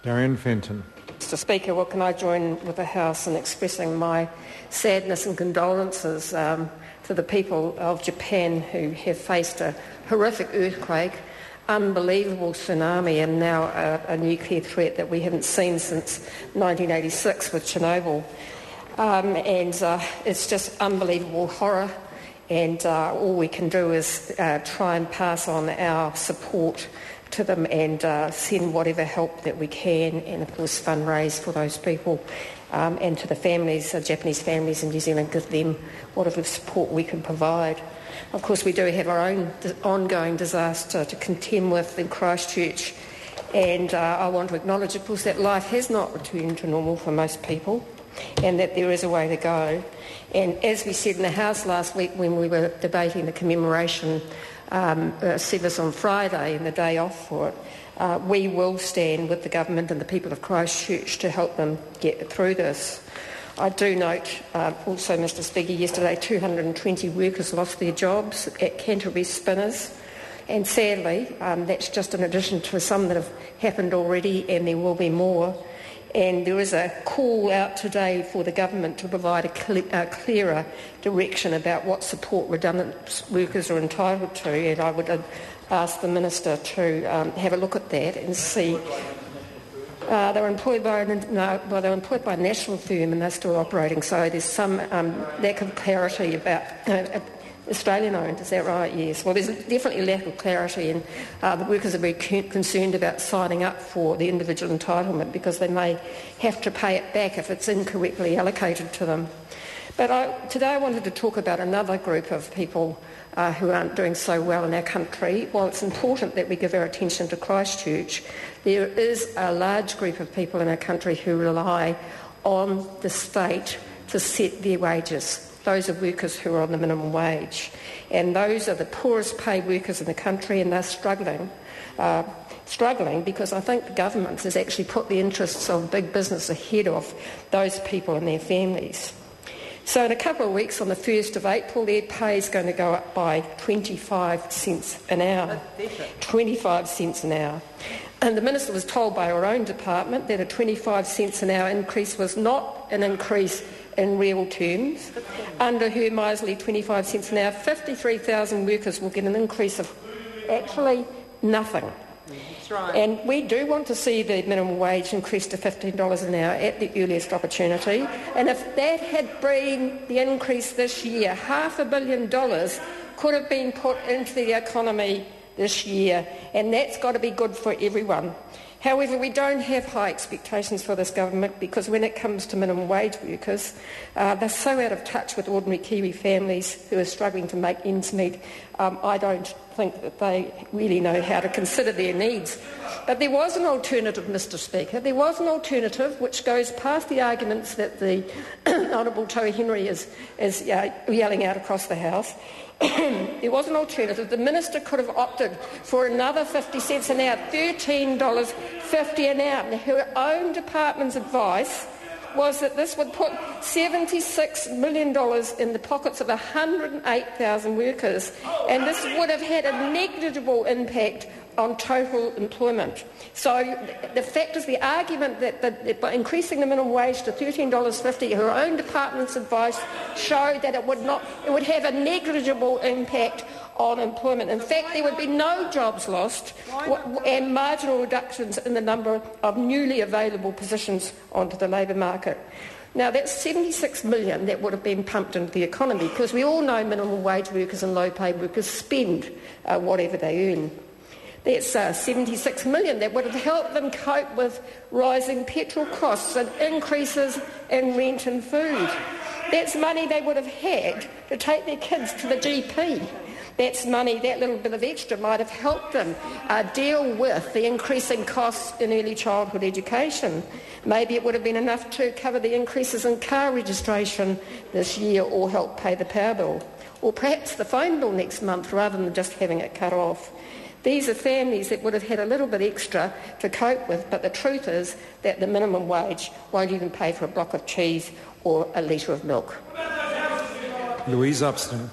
Darian Fenton. Mr Speaker, well, can I join with the House in expressing my sadness and condolences to the people of Japan who have faced a horrific earthquake, unbelievable tsunami, and now a nuclear threat that we haven't seen since 1986 with Chernobyl. It's just unbelievable horror, and all we can do is try and pass on our support to them and send whatever help that we can, and of course fundraise for those people, and to the families, Japanese families in New Zealand, give them whatever support we can provide. Of course, we do have our own ongoing disaster to contend with in Christchurch, and I want to acknowledge, of course, that life has not returned to normal for most people, and that there is a way to go. And as we said in the House last week when we were debating the commemoration service on Friday and the day off for it, we will stand with the government and the people of Christchurch to help them get through this. I do note also, Mr Speaker, yesterday 220 workers lost their jobs at Canterbury Spinners, and sadly that's just in addition to some that have happened already, and there will be more. And there is a call out today for the government to provide a clearer direction about what support redundant workers are entitled to, and I would ask the Minister to have a look at that and see. They're employed by a national firm and they're still operating, so there's some lack of clarity about Australian-owned, is that right? Yes. Well, there's definitely a lack of clarity, and the workers are very concerned about signing up for the individual entitlement because they may have to pay it back if it's incorrectly allocated to them. But today I wanted to talk about another group of people who aren't doing so well in our country. While it's important that we give our attention to Christchurch, there is a large group of people in our country who rely on the state to set their wages. Those are workers who are on the minimum wage, and those are the poorest paid workers in the country, and they're struggling because I think the government has actually put the interests of big business ahead of those people and their families. So in a couple of weeks, on the 1st of April, their pay is going to go up by 25 cents an hour. 25 cents an hour. And the Minister was told by her own department that a 25 cents an hour increase was not an increase in real terms. Under her miserly 25 cents an hour, 53,000 workers will get an increase of actually nothing. That's right. And we do want to see the minimum wage increase to $15 an hour at the earliest opportunity. And if that had been the increase this year, $500 million could have been put into the economy this year, and that's got to be good for everyone. However, we don't have high expectations for this government because when it comes to minimum wage workers, they're so out of touch with ordinary Kiwi families who are struggling to make ends meet. I don't think that they really know how to consider their needs. But there was an alternative, Mr Speaker. There was an alternative which goes past the arguments that the Honourable Toa Henry is yelling out across the House. There was an alternative. The Minister could have opted for another 50 cents an hour, $13.50 an hour. Now, her own department's advice was that this would put $76 million in the pockets of 108,000 workers, and this would have had a negligible impact on total employment. So the fact is, the argument that by increasing the minimum wage to $13.50, her own department's advice showed that it would have a negligible impact on employment. In fact, there would be no jobs lost and marginal reductions in the number of newly available positions onto the labour market. Now, that's $76 million that would have been pumped into the economy, because we all know minimum wage workers and low-paid workers spend whatever they earn. That's $76 million that would have helped them cope with rising petrol costs and increases in rent and food. That's money they would have had to take their kids to the GP. That's money, that little bit of extra might have helped them deal with the increasing costs in early childhood education. Maybe it would have been enough to cover the increases in car registration this year or help pay the power bill. Or perhaps the phone bill next month rather than just having it cut off. These are families that would have had a little bit extra to cope with, but the truth is that the minimum wage won't even pay for a block of cheese or a litre of milk. Louise Upston.